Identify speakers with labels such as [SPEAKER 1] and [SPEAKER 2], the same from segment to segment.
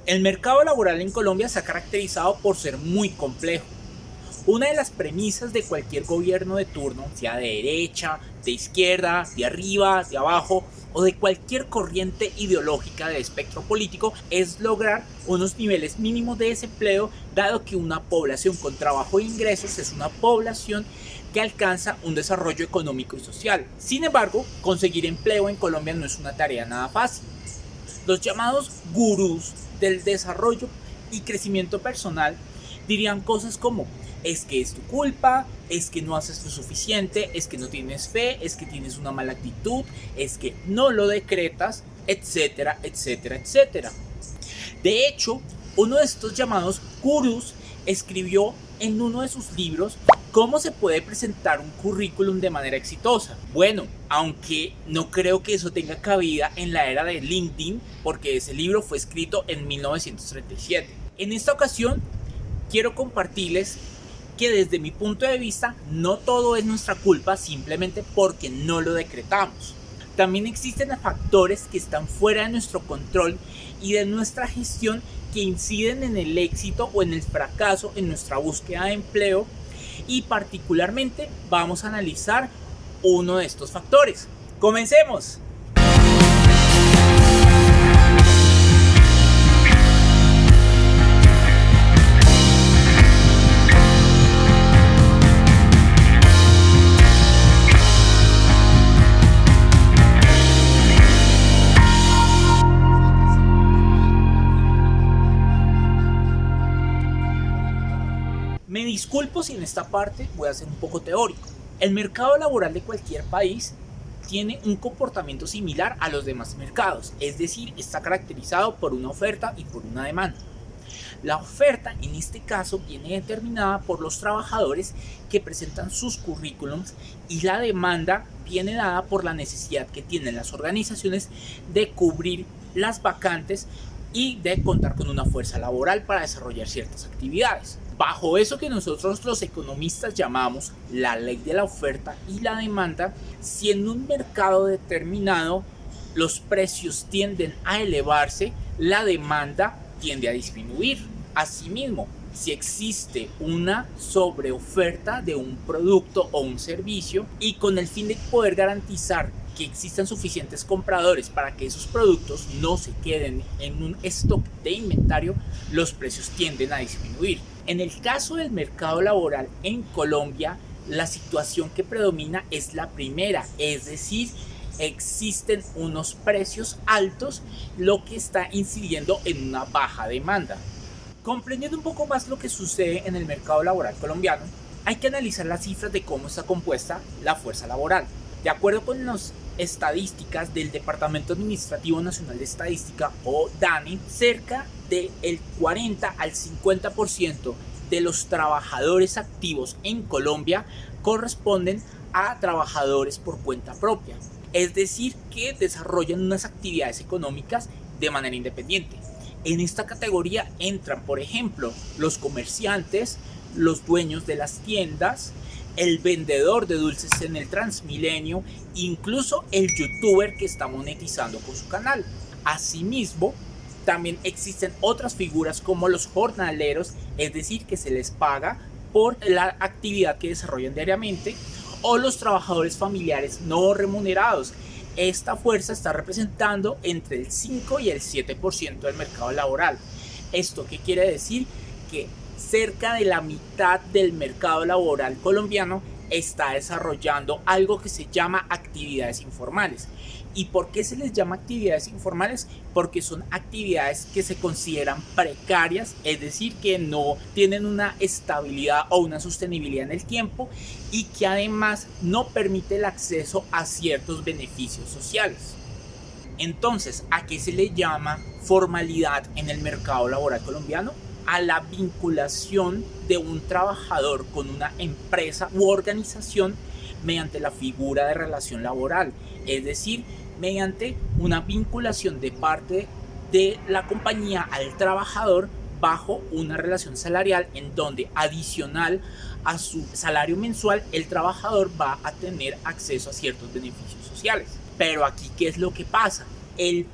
[SPEAKER 1] El mercado laboral en Colombia se ha caracterizado por ser muy complejo. Una de las premisas de cualquier gobierno de turno, sea de derecha, de izquierda, de arriba, de abajo o de cualquier corriente ideológica del espectro político, es lograr unos niveles mínimos de desempleo, dado que una población con trabajo e ingresos es una población que alcanza un desarrollo económico y social. Sin embargo, conseguir empleo en Colombia no es una tarea nada fácil. Los llamados gurús del desarrollo y crecimiento personal dirían cosas como: es que es tu culpa, es que no haces lo suficiente, es que no tienes fe, es que tienes una mala actitud, es que no lo decretas, etcétera, etcétera, etcétera. De hecho, uno de estos llamados gurús escribió en uno de sus libros cómo se puede presentar un currículum de manera exitosa. Bueno, aunque no creo que eso tenga cabida en la era de LinkedIn, porque ese libro fue escrito en 1937. En esta ocasión, quiero compartirles que desde mi punto de vista no todo es nuestra culpa simplemente porque no lo decretamos. También existen factores que están fuera de nuestro control y de nuestra gestión que inciden en el éxito o en el fracaso en nuestra búsqueda de empleo, y particularmente vamos a analizar uno de estos factores. ¡Comencemos! Me disculpo si en esta parte voy a ser un poco teórico. El mercado laboral de cualquier país tiene un comportamiento similar a los demás mercados, es decir, está caracterizado por una oferta y por una demanda. La oferta en este caso viene determinada por los trabajadores que presentan sus currículums, y la demanda viene dada por la necesidad que tienen las organizaciones de cubrir las vacantes y de contar con una fuerza laboral para desarrollar ciertas actividades. Bajo eso que nosotros los economistas llamamos la ley de la oferta y la demanda, si en un mercado determinado los precios tienden a elevarse, la demanda tiende a disminuir. Asimismo, si existe una sobreoferta de un producto o un servicio, y con el fin de poder garantizar que existan suficientes compradores para que esos productos no se queden en un stock de inventario, los precios tienden a disminuir. En el caso del mercado laboral en Colombia, la situación que predomina es la primera, es decir, existen unos precios altos, lo que está incidiendo en una baja demanda. Comprendiendo un poco más lo que sucede en el mercado laboral colombiano, hay que analizar las cifras de cómo está compuesta la fuerza laboral. De acuerdo con las estadísticas del Departamento Administrativo Nacional de Estadística, o DANE, cerca del 40 al 50% de los trabajadores activos en Colombia corresponden a trabajadores por cuenta propia, es decir, que desarrollan unas actividades económicas de manera independiente. En esta categoría entran, por ejemplo, los comerciantes, los dueños de las tiendas, el vendedor de dulces en el Transmilenio, incluso el youtuber que está monetizando con su canal. Asimismo, también existen otras figuras como los jornaleros, es decir, que se les paga por la actividad que desarrollan diariamente, o los trabajadores familiares no remunerados. Esta fuerza está representando entre el 5 y el 7% del mercado laboral. ¿Esto qué quiere decir? Que cerca de la mitad del mercado laboral colombiano está desarrollando algo que se llama actividades informales. ¿Y por qué se les llama actividades informales? Porque son actividades que se consideran precarias, es decir, que no tienen una estabilidad o una sostenibilidad en el tiempo, y que además no permite el acceso a ciertos beneficios sociales. Entonces, ¿a qué se le llama formalidad en el mercado laboral colombiano? A la vinculación de un trabajador con una empresa u organización mediante la figura de relación laboral, es decir, mediante una vinculación de parte de la compañía al trabajador bajo una relación salarial, en donde adicional a su salario mensual el trabajador va a tener acceso a ciertos beneficios sociales. Pero aquí, ¿qué es lo que pasa? El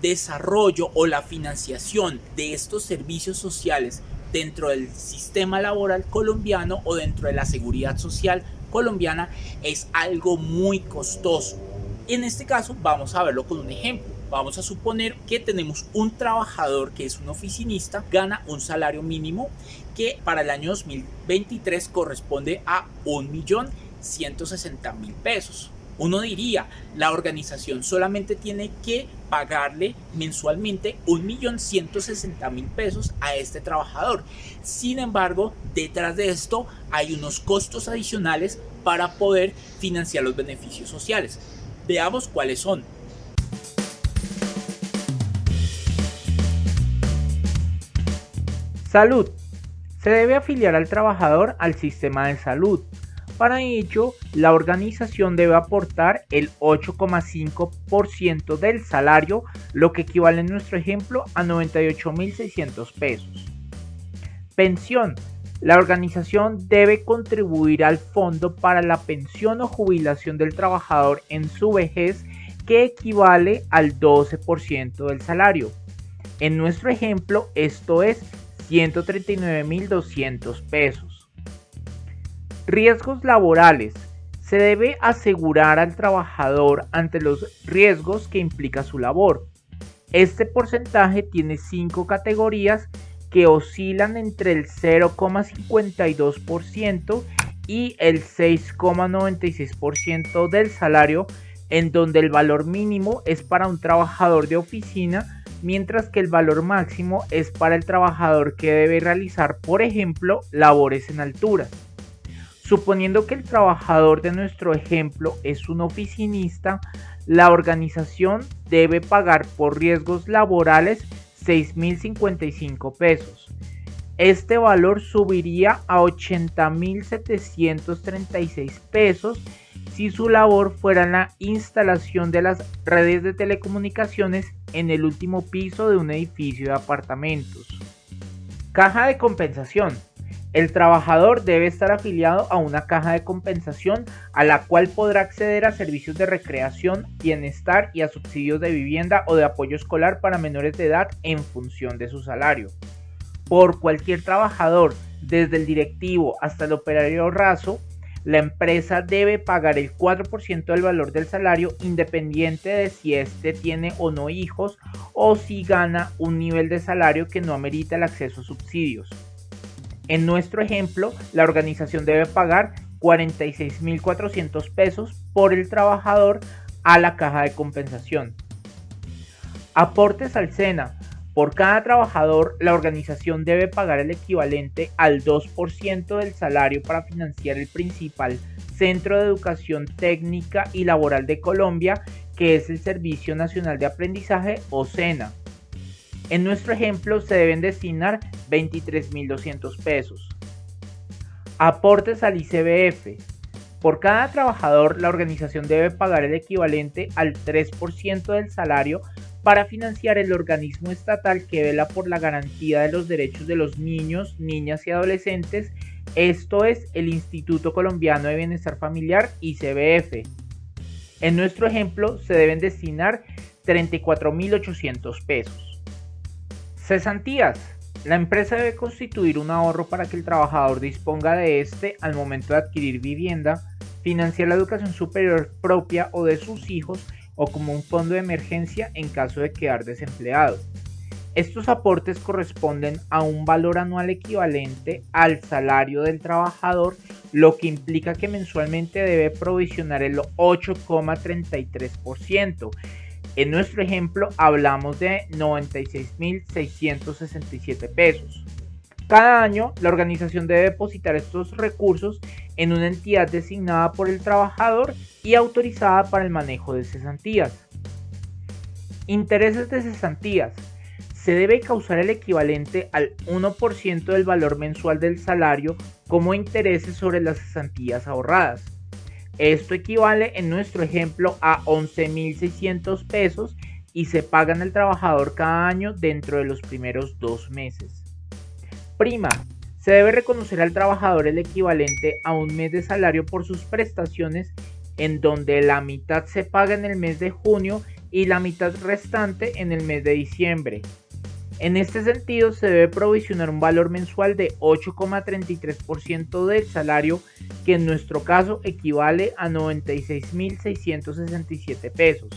[SPEAKER 1] desarrollo o la financiación de estos servicios sociales dentro del sistema laboral colombiano o dentro de la seguridad social colombiana es algo muy costoso. En este caso vamos a verlo con un ejemplo. Vamos a suponer que tenemos un trabajador que es un oficinista, gana un salario mínimo que para el año 2023 corresponde a 1.160.000 pesos. Uno diría, la organización solamente tiene que pagarle mensualmente 1.160.000 pesos a este trabajador. Sin embargo, detrás de esto hay unos costos adicionales para poder financiar los beneficios sociales. Veamos cuáles son.
[SPEAKER 2] Salud. Se debe afiliar al trabajador al sistema de salud. Para ello, la organización debe aportar el 8,5% del salario, lo que equivale en nuestro ejemplo a 98.600 pesos. Pensión. La organización debe contribuir al fondo para la pensión o jubilación del trabajador en su vejez, que equivale al 12% del salario. En nuestro ejemplo, esto es 139.200 pesos. Riesgos laborales. Se debe asegurar al trabajador ante los riesgos que implica su labor. Este porcentaje tiene 5 categorías que oscilan entre el 0,52% y el 6,96% del salario, en donde el valor mínimo es para un trabajador de oficina, mientras que el valor máximo es para el trabajador que debe realizar, por ejemplo, labores en altura. Suponiendo que el trabajador de nuestro ejemplo es un oficinista, la organización debe pagar por riesgos laborales 6.055 pesos. Este valor subiría a 80.736 pesos si su labor fuera la instalación de las redes de telecomunicaciones en el último piso de un edificio de apartamentos. Caja de compensación. El trabajador debe estar afiliado a una caja de compensación a la cual podrá acceder a servicios de recreación, bienestar y a subsidios de vivienda o de apoyo escolar para menores de edad en función de su salario. Por cualquier trabajador, desde el directivo hasta el operario raso, la empresa debe pagar el 4% del valor del salario, independiente de si éste tiene o no hijos o si gana un nivel de salario que no amerita el acceso a subsidios. En nuestro ejemplo, la organización debe pagar 46.400 pesos por el trabajador a la caja de compensación. Aportes al SENA. Por cada trabajador, la organización debe pagar el equivalente al 2% del salario para financiar el principal centro de educación técnica y laboral de Colombia, que es el Servicio Nacional de Aprendizaje o SENA. En nuestro ejemplo se deben destinar 23.200 pesos. Aportes al ICBF. Por cada trabajador, la organización debe pagar el equivalente al 3% del salario para financiar el organismo estatal que vela por la garantía de los derechos de los niños, niñas y adolescentes, esto es el Instituto Colombiano de Bienestar Familiar, ICBF. En nuestro ejemplo se deben destinar 34.800 pesos. Cesantías. La empresa debe constituir un ahorro para que el trabajador disponga de este al momento de adquirir vivienda, financiar la educación superior propia o de sus hijos o como un fondo de emergencia en caso de quedar desempleado. Estos aportes corresponden a un valor anual equivalente al salario del trabajador, lo que implica que mensualmente debe provisionar el 8,33%. En nuestro ejemplo hablamos de 96.667 pesos. Cada año la organización debe depositar estos recursos en una entidad designada por el trabajador y autorizada para el manejo de cesantías. Intereses de cesantías. Se debe causar el equivalente al 1% del valor mensual del salario como intereses sobre las cesantías ahorradas. Esto equivale en nuestro ejemplo a 11.600 pesos y se pagan al trabajador cada año dentro de los primeros 2 meses. Prima. Se debe reconocer al trabajador el equivalente a un mes de salario por sus prestaciones, en donde la mitad se paga en el mes de junio y la mitad restante en el mes de diciembre. En este sentido, se debe provisionar un valor mensual de 8,33% del salario, que en nuestro caso equivale a 96.667 pesos.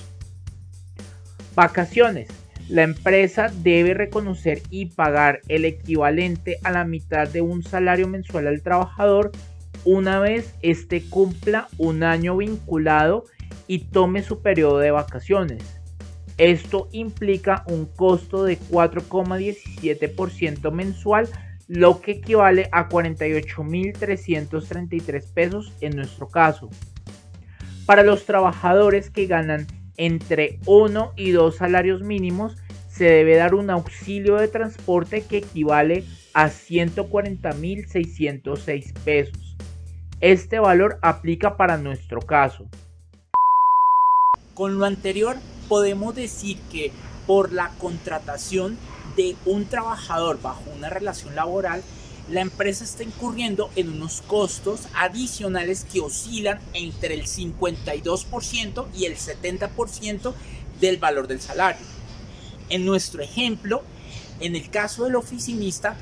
[SPEAKER 2] Vacaciones. La empresa debe reconocer y pagar el equivalente a la mitad de un salario mensual al trabajador una vez éste cumpla un año vinculado y tome su periodo de vacaciones. Esto implica un costo de 4,17% mensual, lo que equivale a 48.333 pesos en nuestro caso. Para los trabajadores que ganan entre 1 y 2 salarios mínimos, se debe dar un auxilio de transporte que equivale a 140.606 pesos. Este valor aplica para nuestro caso.
[SPEAKER 1] Con lo anterior, podemos decir que por la contratación de un trabajador bajo una relación laboral, la empresa está incurriendo en unos costos adicionales que oscilan entre el 52% y el 70% del valor del salario. En nuestro ejemplo, en el caso del oficinista,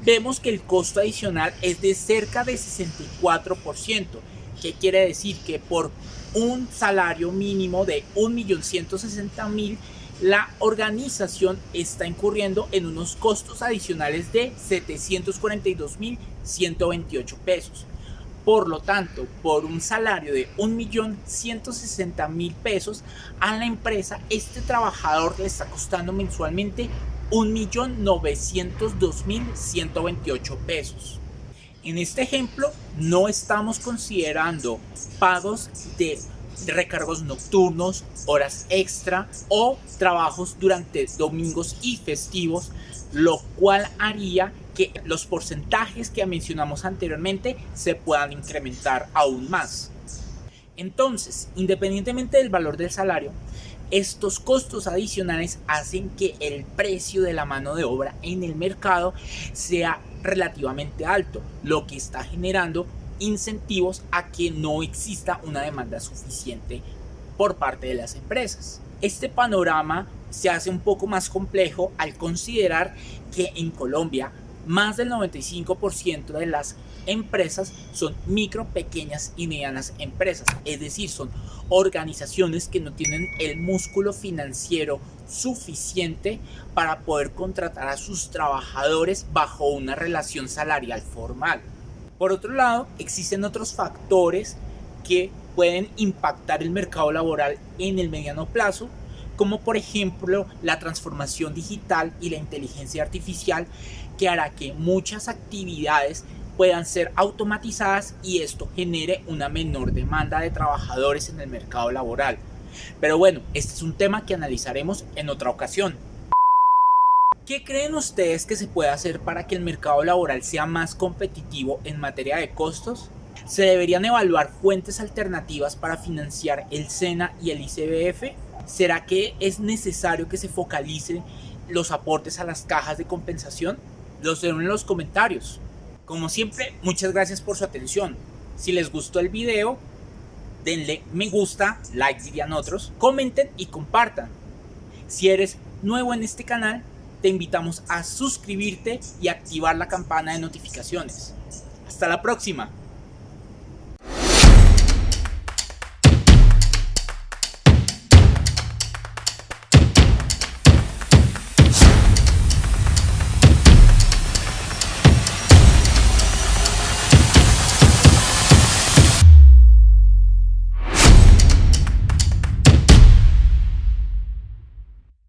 [SPEAKER 1] vemos que el costo adicional es de cerca de 64%, que quiere decir que por un salario mínimo de 1.160.000, la organización está incurriendo en unos costos adicionales de 742.128 pesos. Por lo tanto, por un salario de 1.160.000 pesos, a la empresa este trabajador le está costando mensualmente 1.902.128 pesos. En este ejemplo no estamos considerando pagos de recargos nocturnos, horas extra o trabajos durante domingos y festivos, lo cual haría que los porcentajes que mencionamos anteriormente se puedan incrementar aún más. Entonces, independientemente del valor del salario, estos costos adicionales hacen que el precio de la mano de obra en el mercado sea relativamente alto, lo que está generando incentivos a que no exista una demanda suficiente por parte de las empresas. Este panorama se hace un poco más complejo al considerar que en Colombia más del 95% de las empresas son micro, pequeñas y medianas empresas, es decir, son organizaciones que no tienen el músculo financiero suficiente para poder contratar a sus trabajadores bajo una relación salarial formal. Por otro lado, existen otros factores que pueden impactar el mercado laboral en el mediano plazo, como por ejemplo la transformación digital y la inteligencia artificial, que hará que muchas actividades puedan ser automatizadas y esto genere una menor demanda de trabajadores en el mercado laboral. Pero bueno, este es un tema que analizaremos en otra ocasión. ¿Qué creen ustedes que se puede hacer para que el mercado laboral sea más competitivo en materia de costos? ¿Se deberían evaluar fuentes alternativas para financiar el SENA y el ICBF? ¿Será que es necesario que se focalicen los aportes a las cajas de compensación? Los dejo en los comentarios. Como siempre, muchas gracias por su atención. Si les gustó el video, denle me gusta, like dirían otros, comenten y compartan. Si eres nuevo en este canal, te invitamos a suscribirte y activar la campana de notificaciones. Hasta la próxima.